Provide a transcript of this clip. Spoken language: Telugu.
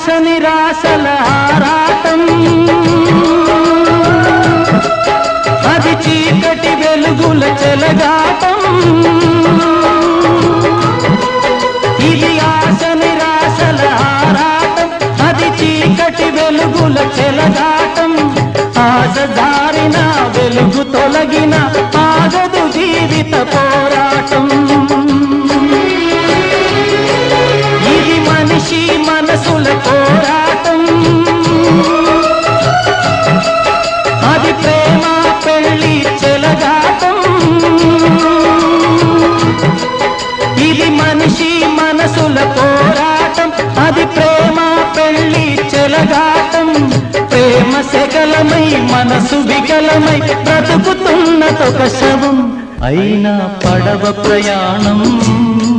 ఆశ నిరాశల ఆరాటం, అది చీకటి వెలుగుల చెలగాటం. ఇది ఆశ నిరాశల ఆరాటం, అది చీకటి వెలుగుల చెలగాటం. ఆశ జారిన వెలుగు తొలగిన ఆగదు జీవిత పోరాటం. ఇది మనిషి మనసుల పోరాటం, అది ప్రేమ పెళ్లి చెలగాటం. ఇది మనిషి మనసుల పోరాటం, అది ప్రేమ పెళ్లి చెలగాటం. ప్రేమ శకలమై మనసు వికలమై బ్రతుకుతున్నదొక శవం, అయినా పడవ ప్రయాణం.